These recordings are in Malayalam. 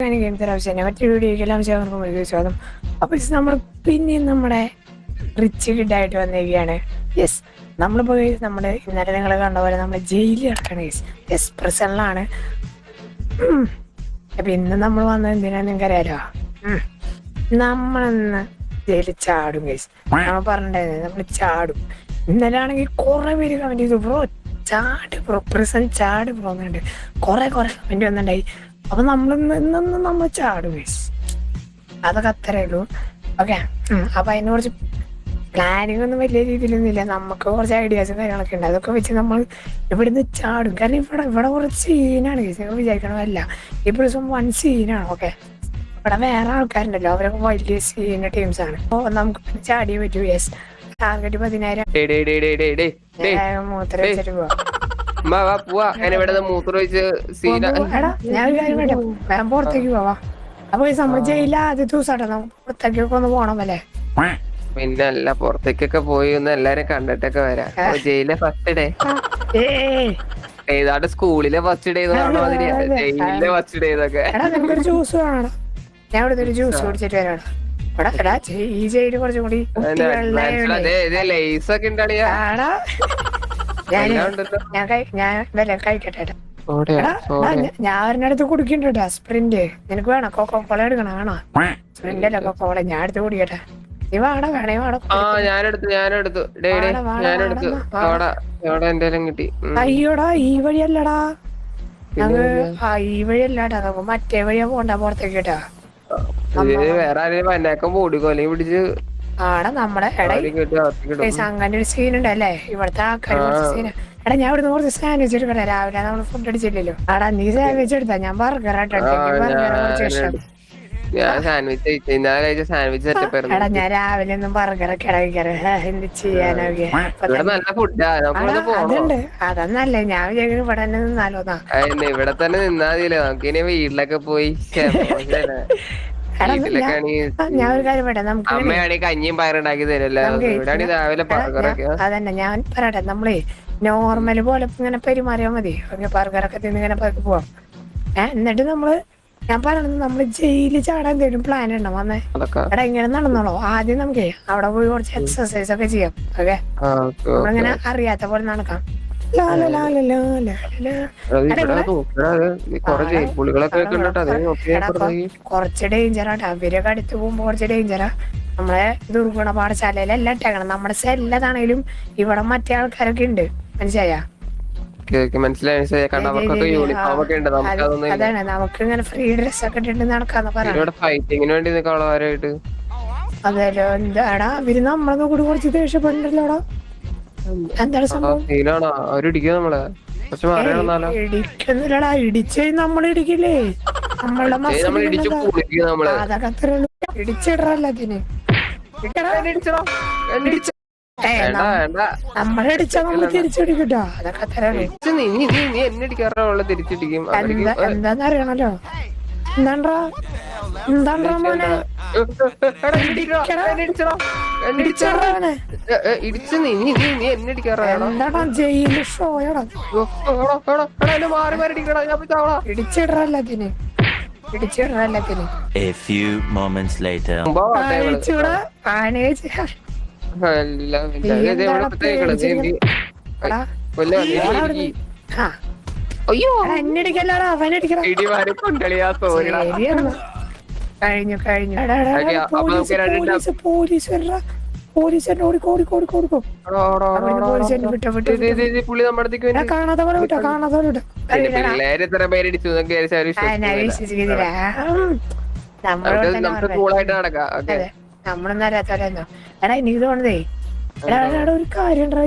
മറ്റൊരു വീഡിയോക്കെല്ലാം സ്വാഗതം. അപ്പൊ നമ്മൾ പിന്നെയും നമ്മുടെ റിച്ച് കിഡായിട്ട് വന്നിരിക്കുകയാണ്. യെസ്, നമ്മളിപ്പോ നമ്മുടെ ഇന്നലെ നിങ്ങൾ കണ്ട പോലെ നമ്മൾ ജയിലിൽ കിടക്കണം. യെസ്, പ്രസനിലാണ്. അപ്പൊ ഇന്ന് നമ്മൾ വന്നത് എന്തിനാന്ന് നിങ്ങൾക്കറിയാലോ. നമ്മളിന്ന് ജയിലിൽ ചാടും ഗൈസ്. നമ്മൾ പറഞ്ഞിട്ടുണ്ടായിരുന്നു നമ്മൾ ചാടും. ഇന്നലെ ആണെങ്കിൽ കുറെ പേര് കമന്റ് ചെയ്തു, ബ്രോ ചാട് ബ്രോ, പ്രസൻ ചാട് ബ്രോ എന്നുണ്ട്. കുറെ കമന്റ് വന്നിട്ടുണ്ടായി. അപ്പൊ നമ്മൾ ചാടും ഗൈസ്. അതൊക്കെ അത്രേ ഉള്ളൂ. ഓക്കെ, അപ്പൊ അതിനെ കുറിച്ച് പ്ലാനിങ് ഒന്നും വലിയ രീതിയിലൊന്നും ഇല്ല. നമുക്ക് കുറച്ച് ഐഡിയാസും കാര്യങ്ങളൊക്കെ ഉണ്ട്. അതൊക്കെ വെച്ച് നമ്മൾ ഇവിടുന്ന് ചാടും. കാരണം ഇവിടെ കുറച്ച് സീനാണ് ഗൈസ്. നിങ്ങൾ വിചാരിക്കണമല്ല, ഈ പ്രസം വൺ സീനാണ്. ഓക്കെ, ഇവിടെ വേറെ ആൾക്കാരുണ്ടല്ലോ, അവരൊക്കെ വലിയ സീന ടീംസാണ്. അപ്പോൾ നമുക്ക് ചാടിയേ പറ്റൂ. യെസ്, ടാർഗറ്റ് 10,000 മൂത്ര വെച്ചിട്ട് പോവാം. ഞാൻ ഒരു കാര്യം വേണ്ട, ഞാൻ പുറത്തേക്ക് പോവാ. അപ്പൊ നമ്മൾ ജയിലിൽ ആദ്യത്തെ ദിവസമാട്ടോ, നമുക്ക് പുറത്തേക്കൊക്കെ ഒന്ന് പോണമല്ലേ. പിന്നെ അല്ല, പുറത്തേക്കൊക്കെ പോയി ഒന്ന് എല്ലാരും കണ്ടിട്ടൊക്കെ വരാം. ജയിലിലെ ഫസ്റ്റ് ഡേ ഏതാണ്ട് സ്കൂളിലെ ഫസ്റ്റ് ഡേ ജയിലിലെ ഫസ്റ്റ് ഡേ ഇതൊക്കെ. നിനക്കൊരു ജ്യൂസ് വേണം? ഞാൻ ഇവിടെ ഒരു ജ്യൂസ് കുടിച്ചിട്ട് വരാണ്. ഈ ജയില് കുറച്ചും കൂടി ലൈസ് ഒക്കെ ഉണ്ടാടിയാ. ഞാൻ കഴിക്കട്ടെ. ഞാൻ ഒരെണ്ണടുത്ത് കുടിക്കണ്ടോ സ്പ്രിന്റ്. നിനക്ക് വേണോ? കൊക്കോള എടുക്കണം? വേണോ? സ്പ്രിന്റ് അല്ല കൊക്കോള. ഞാൻ എടുത്ത് കുടിക്കട്ടെ. നീ വേണോ? വേണേ വേണോ? കിട്ടി. അയ്യോടാ, ഈ വഴിയല്ലടാ. ഞങ്ങൾ ഈ വഴിയല്ലാടാ, നമുക്ക് മറ്റേ വഴിയാ പോണ്ട പുറത്തേക്ക് കേട്ടാ. വേറെ ആരെയും മന്നാക്കം പൊടിക്കോലയും പിടിച്ച് ആടാ. നമ്മുടെ അങ്ങനെ ഒരു സീൻ ഉണ്ടല്ലേ ഇവിടുത്തെ ആൾക്കാർ. കുറച്ച് സീൻ. എടാ, ഞാൻ ഇവിടുന്ന് കുറച്ച് സാൻഡ്വിച്ച് എടുക്കട്ടെ. രാവിലെ നമ്മള് ഫുഡ് അടിച്ചില്ലല്ലോ. ആടാ, നീ സാൻഡ്വിച്ച് എടുത്താ, ഞാൻ ബർഗർ ആട്ടോ. എടാ, ഞാൻ രാവിലെ ഒന്നും ബർഗറൊക്കെ കഴിക്കാറ്. എന്ത് ചെയ്യാനൊക്കെ അതുണ്ട്. അതൊന്നല്ലേ, ഞാൻ വിചാരിക്കുന്നു ഇവിടെ തന്നെ നിന്നാലോന്നാ. ഇവിടെ തന്നെ നിന്നാതില്ലേ, നമുക്ക് ഇനി വീട്ടിലൊക്കെ പോയി. ഞാൻ ഒരു കാര്യം പറയട്ടെ, നമുക്ക് അമ്മയാണെങ്കിൽ കഞ്ഞിയും പയറുണ്ടാക്കി തരല്ലോ. ഇവിടെ രാവിലെ അതന്നെ ഞാൻ പറയട്ടെ, നമ്മളേ നോർമല് പോലെ ഇങ്ങനെ പെരുമാറിയാൽ മതി. ബർഗറൊക്കെ തിന്ന് ഇങ്ങനെ പോവാം. എന്നിട്ട് നമ്മള് ഞാൻ പറയണത് നമ്മള് ജയിലിൽ ചാടാൻ എന്തെങ്കിലും പ്ലാൻ ഉണ്ടോ? വന്നേ എടാ, ഇങ്ങനെ നടന്നോളൂ. ആദ്യം നമുക്ക് അവിടെ പോയി കുറച്ച് എക്സസൈസ് ഒക്കെ ചെയ്യാം. ഓക്കെ, നമ്മളിങ്ങനെ അറിയാത്ത പോലെ നടക്കാം. കുറച്ച് ഡേഞ്ചറാട്ടാ. അവരൊക്കെ അടുത്ത് പോകുമ്പോ കുറച്ച് ഡേഞ്ചറാ. നമ്മളെ ദുർഗുണ പാഠശാലയിലെല്ലാം ഇട്ടേക്കണം. നമ്മുടെ സെല്ലതാണേലും ഇവിടെ മറ്റേ ആൾക്കാരൊക്കെ ഉണ്ട്. മനസ്സിലായ? അതാണ്, നമുക്ക് ഇങ്ങനെ ഫ്രീ ഡ്രസ് ഒക്കെ ഇട്ടിട്ട് നടക്കാന്ന് പറയാം. അതല്ലോ, എന്താടാ അവര് നമ്മളെ കൂടി കുറച്ച് ദേഷ്യപ്പെടുന്നുണ്ടല്ലോടാ. എന്താണ് സംഭവം? ഇടിക്കുന്നില്ലടാ. ഇടിച്ച് നമ്മൾ ഇടിക്കില്ലേ? നമ്മളുടെ അതൊക്കെ അത്ര ഇടിച്ചിടറല്ലതിന്. നമ്മളടിച്ചാ നമ്മള് തിരിച്ചടിക്കട്ടോ. അതൊക്കെ അത്രയാണ്. എന്താന്നറിയണല്ലോ. എന്താണ്ടാ മോനെ? എന്താടാ ജയില് ഷോയടാ. ഇടിച്ചിടറല്ലതിന്. A few moments later. കഴിഞ്ഞു. പോലീസ് കാണാതെ പോലെ വിട്ടോ. നമ്മളൊന്നും അറിയാത്തവരെന്നോ. എടാ, എനിക്ക് തോന്നതേ, എടാ ഒരു കാര്യം ഉണ്ടോ,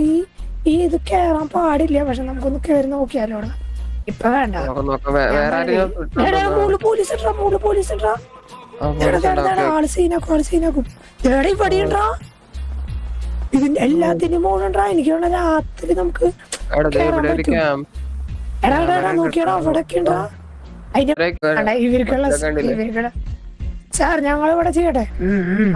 ഈ ഇത് കേറാൻ പാടില്ല. പക്ഷെ നമുക്കൊന്ന് കേറി നോക്കിയാലോ? ഇപ്പൊ വേണ്ട. പോലീസ് ആള് സീനാക്കും. എടാ, ഇവിടെയുണ്ടാ ഇതിന്റെ എല്ലാത്തിനും മോളുണ്ടാ. എനിക്ക് വേണ്ട രാത്രി നമുക്ക് നോക്കിയാടാ. അവിടൊക്കെ ഉണ്ടാ. ഇവർക്കുള്ള സാർ ഞങ്ങൾ ഇവിടെ ചെയ്യട്ടെ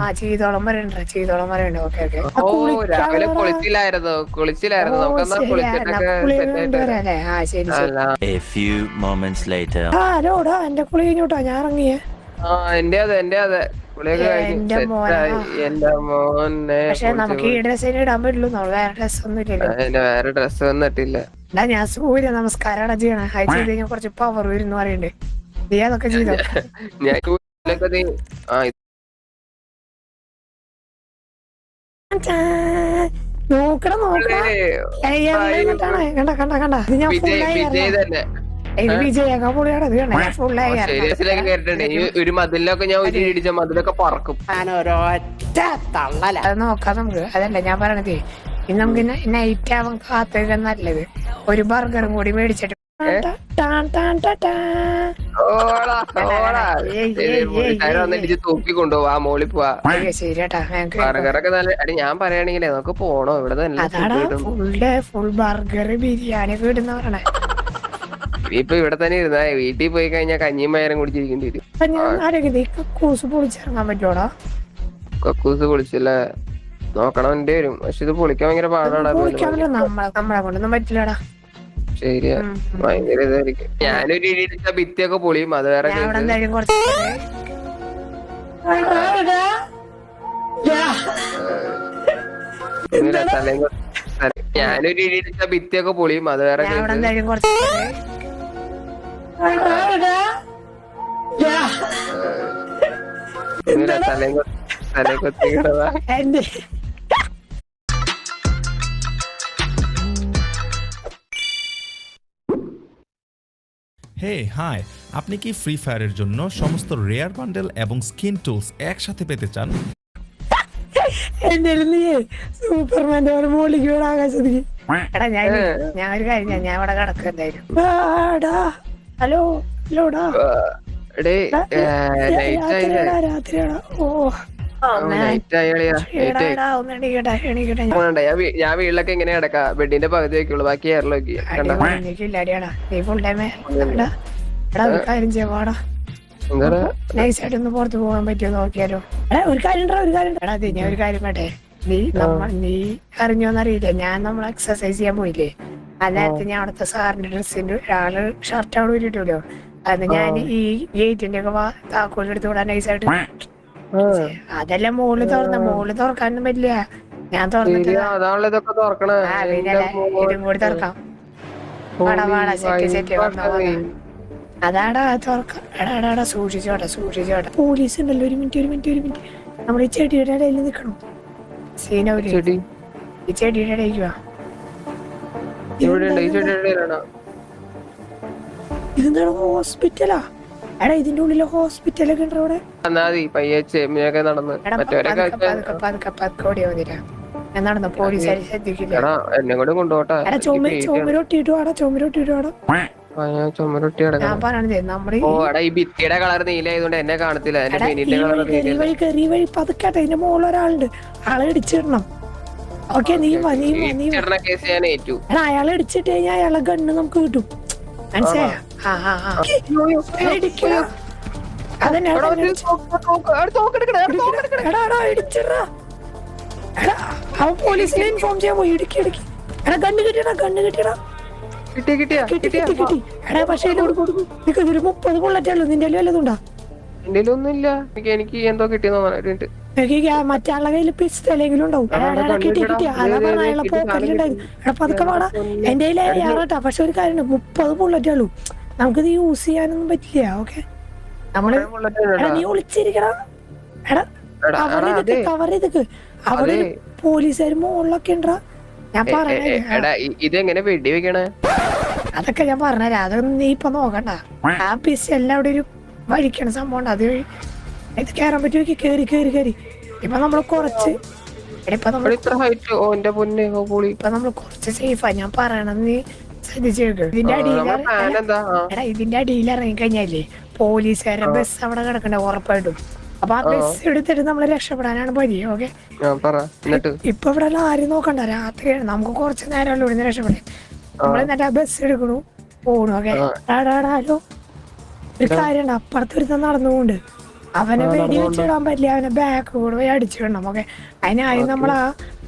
ആ ചെയ്തോളം പറയണ്ട ഓക്കെ ഓക്കെ ഓ രാവിലെ കുളിച്ചില്ലായിരുന്നു നമുക്കെന്നാ കുളിച്ചിട്ടൊക്കെ ആ ശരി ശരി അല്ല A few moments later. ഹലോടാ എന്റെ കുളി കഴിഞ്ഞോട്ടോ ഞാൻ ഇറങ്ങിയേ ആ എന്റെ അതെ കുളിയൊക്കെ കഴിഞ്ഞു എന്റെ സെറ്റായി എന്റെ മോനെ പക്ഷെ നമുക്ക് ഈ ഡ്രസ്സിന് ഇടാൻ പറ്റുള്ളൂ നമ്മൾ വേറെ ഡ്രസ് ഒന്നും ഇല്ലല്ലോ അതിന് വേറെ ഡ്രസ് ഒന്നും ഇട്ടില്ല എടാ ഞാൻ സൂര്യ നമസ്കാരം ചെയ്യണം അത് ചെയ്ത് കഴിഞ്ഞാൽ കുറച്ച് പവർ വരുന്നു പറയണ്ടേ നീ അതൊക്കെ ചെയ്തോ ഞാൻ ഇതിലൊക്കെ ആ നോക്കണം കണ്ട ഇത് ഞാൻ വിജയ് തന്നെ ഇത് വിജയൊക്കെ പുള്ളിയാണ് ഇത് കണ്ട ഞാൻ ഫുള്ളായി സീരിയസിലൊക്കെ കേട്ടിട്ടുണ്ട് ഈ ഒരു മതിലൊക്കെ ഞാൻ ഒരു ഇടിച്ച മതിലൊക്കെ പറക്കും ഒരൊറ്റ തള്ളല അത് നോക്കാം നമുക്ക് അതല്ല ഞാൻ പറയണത് ഇനി നമുക്ക് നൈറ്റ് ആവാൻ കാത്തുക നല്ലത് ഒരു ബർഗറും കൂടി മേടിച്ചിട്ട് തൂക്കി കൊണ്ടുപോവാ മോളി പോവാ ശരിയാട്ടാ ബർഗറൊക്കെ നല്ല അടി ഞാൻ പറയുകയാണെങ്കിലേ നമുക്ക് പോണോ ഇവിടെ അതാടാ ഫുൾ ബർഗർ ബിരിയാണി ഒക്കെ ഇടുന്ന പറയണേ ഇപ്പൊ ഇവിടെ തന്നെ ഇരുന്നാ വീട്ടിൽ പോയി കഴിഞ്ഞാൽ കഞ്ഞിയും പയറും കുടിച്ചിരിക്കേണ്ടി വരും ഞാൻ ആരോഗ്യ കക്കൂസ് പൊളിച്ചിറങ്ങാൻ പറ്റുമോടാ കക്കൂസ് പൊളിച്ചില്ല നോക്കണം എന്റെ വരും പക്ഷെ ഇത് പൊളിക്കാൻ ഭയങ്കര പാടാടാ നമ്മളെ കൊണ്ടൊന്നും പറ്റില്ലടാ ശരിയാ ഭയങ്കര ഇതായിരിക്കും ഞാനൊരു ഇടിച്ച ഭിത്തിയൊക്കെ പൊളിയും അത് വേറെ ഞാൻ ഇവിടെ എന്തായാലും കുറച്ച് ഞാനൊരു ഇടിച്ച ഭിത്തിയൊക്കെ പൊളിയും അത് വേറെ ഞാൻ ഇവിടെ എന്തായാലും കുറച്ച് തലകൊത്തിക്കണതാ എന്റെ হে হাই আপনি কি ফ্রি ফায়ারের জন্য সমস্ত রেয়ার বান্ডেল এবং স্কিন টুলস একসাথে পেতে চান എന്റെ സൂപ്പർമാന്റെ ഒരു മോളിക്ക് വീട് ആകാശത്തേക്ക് എടാ ഞാൻ ഒരു കാര്യം ഞാൻ ഇവിടെ കിടക്കുക എന്തായാലും ഹലോ ഹലോടാ രാത്രിയാടാ ഓ ഞാൻ വീട്ടിലൊക്കെ എങ്ങനെ കിടക്കാ ബെഡിന്റെ പകുതി വെക്കുള്ളൂ ബാക്കി എയറിലേക്ക് ഇല്ലാടിയാടാ നീ ഫുൾ ടൈം എടാ ഒരു കാര്യം ചെയ്യാടാ നൈസായിട്ട് ഒന്ന് പുറത്ത് പോകാൻ പറ്റുമോ നോക്കിയാലോ എടാ ഒരു കാര്യം എടാ അതെ ഞാൻ ഒരു കാര്യം വേട്ടെ നീ അറിഞ്ഞോന്നറിയില്ല ഞാൻ നമ്മൾ എക്സസൈസ് ചെയ്യാൻ പോയില്ലേ ആ നേരത്തെ ഞാൻ അവിടുത്തെ സാറിന്റെ ഡ്രസ്സിന്റെ ഒരാള് ഷർട്ട് അവിടെ ഊരിട്ടല്ലോ അത് ഞാൻ ഈ ഗേറ്റിന്റെ ഒക്കെ താക്കോലെടുത്ത് വിടാൻ നൈസായിട്ട് അതെല്ലാം മോള് തുറക്കാനൊന്നും പറ്റില്ല ഞാൻ തുറന്നിട്ട് ഇതും കൂടി തുറക്കാം വാടാ സെറ്റ് അതാടാ തുറക്കാം എടാ സൂക്ഷിച്ചോട്ടെ പോലീസ് ഉണ്ടല്ലോ ഒരു മിനിറ്റ് നമ്മൾ ഈ ചെടിയുടെ ഇടയിൽ നിൽക്കണം സീനൗരി ഈ ചെടിയുടെ ഇടയിലേക്ക് വാ ഇതെന്താണ് ഹോസ്പിറ്റലാ എടാ ഇതിന്റെ ഉള്ളില് ഹോസ്പിറ്റലൊക്കെ ഉണ്ടോ അവിടെ ഞാൻ നടന്നു പോലീസുകാർ ശ്രദ്ധിക്കില്ല എടാ ചുമരൊട്ടിട്ടു ഞാൻ പറയണത് നമ്മുടെ വഴി പതുക്കാട്ടെ ഇതിന്റെ മുകളിൽ ഒരാളുണ്ട് ആളെ ഇടിച്ചിടണം ഓക്കെ നീ എടാ അയാളെ ഇടിച്ചിട്ട് കഴിഞ്ഞാൽ അയാളെ ഗണ്ണ് നമുക്ക് കിട്ടും മനസ്സിലായോ അവൻ പോലീസിനെ ഇൻഫോം ചെയ്യാൻ പോയി ഇടുക്കി എടാ ഗണ്ണ് കിട്ടിയടാ എടാ പക്ഷേ ഒരു 30 ബുള്ളറ്റേ ഉള്ളൂ നിന്റെ വല്ലതുണ്ടാ ഒന്നുമില്ല എനിക്ക് എന്തോ കിട്ടിയെന്ന് മറ്റാളുടെ കയ്യിൽ പിസ്റ്റലെങ്കിലും ഉണ്ടാവും കിട്ടി അതാ പറഞ്ഞ അയാളെ പോക്കറ്റിലുണ്ടായിരുന്നു എടാ പതുക്കെ പാടാ എന്റെ കയ്യിൽ ഏറാട്ടാ പക്ഷെ ഒരു കാര്യം 30 ബുള്ളറ്റേ ഉള്ളൂ നമുക്കിത് യൂസ് ചെയ്യാനൊന്നും പറ്റില്ല ഓക്കെ നമ്മള് നീ ഒളിച്ചിരിക്കടാ എടാ കവർ ചെയ്തക്ക് അവിടെ പോലീസുകാർ മുകളിലൊക്കെ ഉണ്ടാ ഞാൻ ഇതെങ്ങനെ വെടി വെക്കണേ അതൊക്കെ ഞാൻ പറഞ്ഞുതരാം അതൊന്നും നീ ഇപ്പൊ നോക്കണ്ട ആ പിസ്റ്റലിന് അവിടെ ഒരു വഴിക്കണ സംഭവം ഉണ്ട് അത് ഇത് കയറാൻ പറ്റുമോ കേറി ഇപ്പൊ നമ്മള് കുറച്ച് ഇപ്പൊ നമ്മള് കുറച്ച് സേഫാ ഞാൻ പറയണത് നീ ശ്രദ്ധിച്ചേക്ക് ഇതിന്റെ അടിയിൽ ഇറങ്ങി കഴിഞ്ഞാലേ പോലീസുകാരുടെ ബസ് അവിടെ കിടക്കണ്ട ഉറപ്പായിട്ടും അപ്പൊ ആ ബസ് എടുത്തിട്ട് നമ്മള് രക്ഷപ്പെടാനാണ് പതി ഓക്കെ ഇപ്പൊ ഇവിടെ ആരും നോക്കണ്ട രാത്രിയാണ് നമുക്ക് കുറച്ച് നേരമല്ലോ ഇവിടുന്ന് രക്ഷപ്പെടാൻ നമ്മൾ എന്നിട്ട് ആ ബസ് എടുക്കണു പോണു ഓക്കെ ഹലോ ഒരു കാര്യമാണ് അപ്പുറത്ത് ഒരുത്തം നടന്നുകൊണ്ട് അവനെ വെടി വെച്ചിടാൻ പറ്റില്ല, അവനെ ബാക്ക് കൂടെ പോയി അടിച്ചിടണം. ഓക്കെ, അതിനായി നമ്മൾ ആ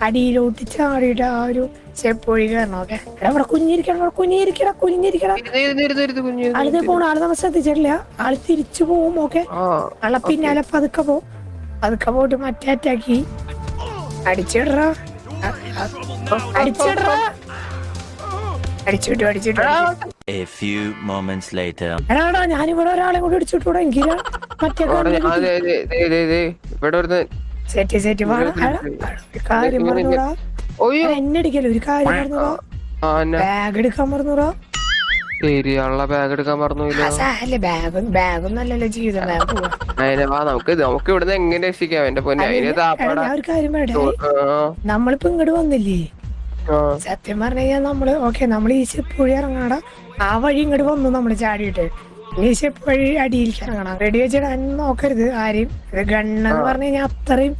അടിയിലോട്ട് ചാടിയിട്ട് ആ ഒരു സ്റ്റെപ്പ് വഴി കയറണം. ഓക്കെ, അവിടെ കുഞ്ഞിരിക്കണം. ആളത് പോണ ആള് നമ്മൾ ശ്രദ്ധിച്ചിട്ടില്ല, ആള് തിരിച്ചു പോവും. ഓക്കെ, ആളെ പിന്നാലെ പതുക്കെ പോയിട്ട് മറ്റേ അറ്റാക്കി അടിച്ചിടറാ. A few moments later. എടാ ഞാനിവിടെ ഒരാളെ കൂടി അടിച്ചിട്ടൂടെ എങ്കിലും മറ്റേ സെറ്റ് കാര്യം പറഞ്ഞൂടാ. എന്നെ അടിക്കല്ലോ ഒരു കാര്യം പറഞ്ഞൂടാ. ബാഗ് എടുക്കാൻ പറഞ്ഞൂടാ. ബാഗ് എടുക്കാൻ പറഞ്ഞില്ല. ബാഗൊന്നും അല്ലല്ലോ ജീവിതം. ബാഗ് പോവാ. നമുക്ക് ഇവിടുന്ന് എങ്ങനെ രക്ഷിക്കാം എന്റെ പൊന്നെ. ഞാൻ ഒരു കാര്യം പറയട്ടെ, നമ്മളിപ്പോ ഇങ്ങോട്ട് വന്നില്ലേ, സത്യം പറഞ്ഞു കഴിഞ്ഞാൽ നമ്മള് നമ്മൾ ഈ സ്റ്റെപ്പ് വഴി ഇറങ്ങാടാ. ആ വഴി ഇങ്ങോട്ട് വന്നു നമ്മള് ചാടിയിട്ട്. ഈ സ്റ്റെപ്പ് വഴി അടിയിലേക്ക് ഇറങ്ങണം. റെഡി വെച്ചിടാൻ നോക്കരുത് ആരെയും. ഇത് ഗണ്ണെന്ന് പറഞ്ഞു കഴിഞ്ഞാൽ അത്രയും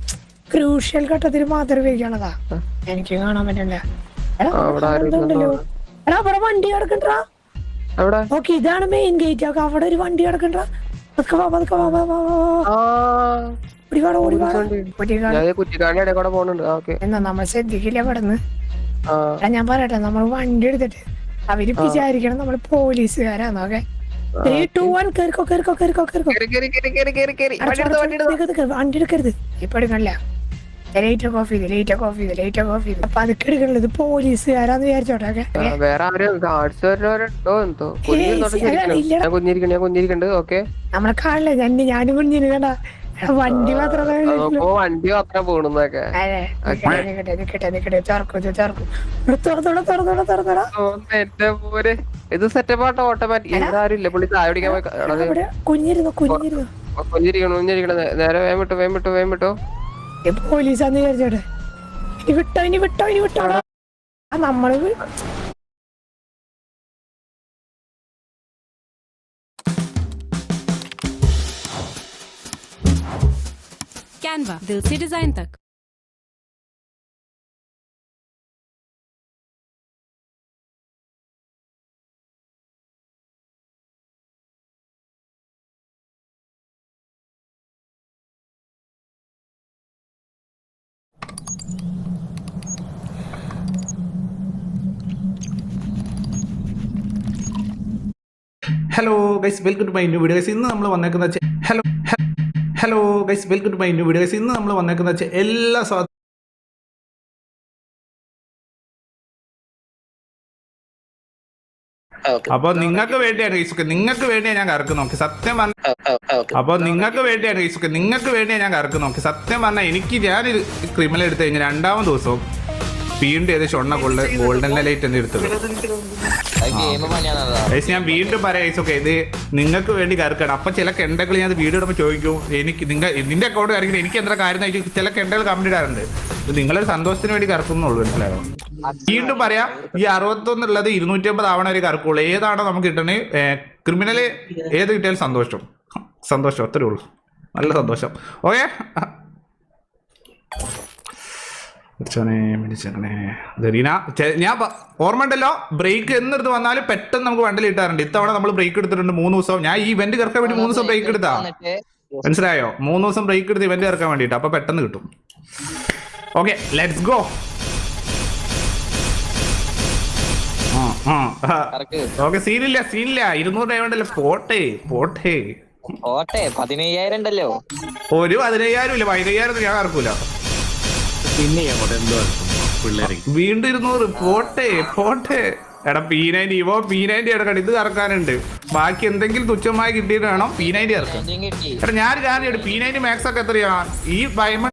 ക്രൂഷ്യൽ ഘട്ടത്തിൽ മാത്രം ഉപയോഗിക്കണതാ. എനിക്ക് കാണാൻ പറ്റില്ല. എടാ അവിടെ വണ്ടി കിടക്കണ്ടാ. ഓക്കെ, ഇതാണ് മെയിൻ ഗേറ്റ്. ഒക്കെ അവിടെ ഒരു വണ്ടി കിടക്കണ്ടാ. എന്നാ നമ്മൾ ശ്രദ്ധിക്കില്ല പെടുന്ന്. ഞാൻ പറയട്ടെ, നമ്മൾ വണ്ടി എടുത്തിട്ട് അവര് വിചാരിക്കണം നമ്മൾ പോലീസുകാരാന്ന്. ഓക്കെ, 3, 2, 1 വണ്ടി എടുക്കരുത്. ഇപ്പൊ എടുക്കണില്ല. ലേറ്റ് ഓഫ് ചെയ്ത് അപ്പൊ അതൊക്കെ എടുക്കണത് പോലീസുകാരാന്ന് വിചാരിച്ചോട്ടെ. നമ്മളെ കാണില്ല. ഞാനും കുഞ്ഞിന് കണ്ടാ വണ്ടി മാത്രം വണ്ടി മാത്രം പോണെന്നൊക്കെ. ഇത് സെറ്റപ്പ് ആട്ടോ. ഓട്ടോമാറ്റിക് ആരും ഇല്ല. പുള്ളി ചായ പിടിക്കാൻ പോയി. കുഞ്ഞിരിക്കണം. നേരെ വേം വിട്ടോ. പോലീസാന്ന് വിചാരിച്ചോട്ടെ. ഇനി വിട്ടോ നമ്മള് Canva, दिल से डिजाइन तक। Hello guys, welcome to my new video. ഇന്ന് നമ്മൾ വന്നേക്കുന്ന എല്ലാ അപ്പൊ നിങ്ങൾക്ക് വേണ്ടിയാണ് ഗൈസൊക്കെ, നിങ്ങൾക്ക് വേണ്ടിയാണ് ഞാൻ കറക്ക് നോക്കി സത്യം പറഞ്ഞ. അപ്പൊ നിങ്ങൾക്ക് വേണ്ടിയാണ് ഗൈസൊക്കെ, നിങ്ങൾക്ക് വേണ്ടിയാണ് ഞാൻ കറക്ക് നോക്കി സത്യം പറഞ്ഞാൽ. എനിക്ക് ഞാനൊരു ക്രിമിനൽ എടുത്തു കഴിഞ്ഞാൽ 2ാമത്തെ ദിവസവും വീണ്ടും ഏകദേശം ഗോൾഡൻ ലൈറ്റ് തന്നെ എടുത്തത്. ഞാൻ വീണ്ടും പറയാം ഗൈസൊക്കെ, ഇത് നിങ്ങൾക്ക് വേണ്ടി കറക്കണം. അപ്പൊ ചില കെണ്ടകൾ ഞാൻ വീഡിയോ ഇടുമ്പോൾ ചോദിക്കും, എനിക്ക് നിന്റെ അക്കൗണ്ട് കറക്കണം, എനിക്ക് എന്താ കാര്യം ചോദിക്കും. ചില കെണ്ടകൾ കമന്റ് ഇടാറുണ്ട്. ഇത് നിങ്ങളൊരു സന്തോഷത്തിന് വേണ്ടി കറക്കുന്നുള്ളൂ, മനസ്സിലായോ? വീണ്ടും പറയാം, ഈ 61 ഉള്ളത് 250 ആവണ ഒരു കറക്കുള്ളൂ. ഏതാണോ നമുക്ക് കിട്ടണേ, ക്രിമിനല് ഏത് കിട്ടിയാലും സന്തോഷം അത്രേ ഉള്ളൂ. നല്ല സന്തോഷം. ഓക്കെ, ഞാൻ ഓർമ്മ ഉണ്ടല്ലോ, ബ്രേക്ക് എന്നിടത്ത് വന്നാലും പെട്ടെന്ന് നമുക്ക് വണ്ടിയിൽ ഇട്ടാറുണ്ട്. ഇത്തവണ നമ്മൾ ബ്രേക്ക് എടുത്തിട്ടുണ്ട് 3 ദിവസം. ഞാൻ ഈ ഇവന്റ് കറക്കാൻ വേണ്ടി 3 ദിവസം ബ്രേക്ക് എടുത്താ, മനസ്സിലായോ? 3 ദിവസം ബ്രേക്ക് എടുത്ത് ഇവന്റ് കറക്കാൻ വേണ്ടിട്ട്. അപ്പൊ പെട്ടെന്ന് കിട്ടും. Okay, let's go. ഓക്കെ, സീനില്ല 200 ഡയമണ്ടല്ലേ. പോട്ടെ 15,000 ഉണ്ടല്ലോ. ഒരു 15,000 ഇല്ല, 15,000 ഞാൻ കറക്കൂല. വീണ്ടും 200. പോട്ടെ. എടാ P90 എടുക്കണം. ഇത് കറക്കാനുണ്ട്. ബാക്കി എന്തെങ്കിലും തുച്ഛമായി കിട്ടിയിട്ട് വേണം P90 ഇറക്കാൻ. എടാ ഞാൻ P90 മാക്സ് ഒക്കെ എത്രയാ? ഈ ഡയമണ്ട്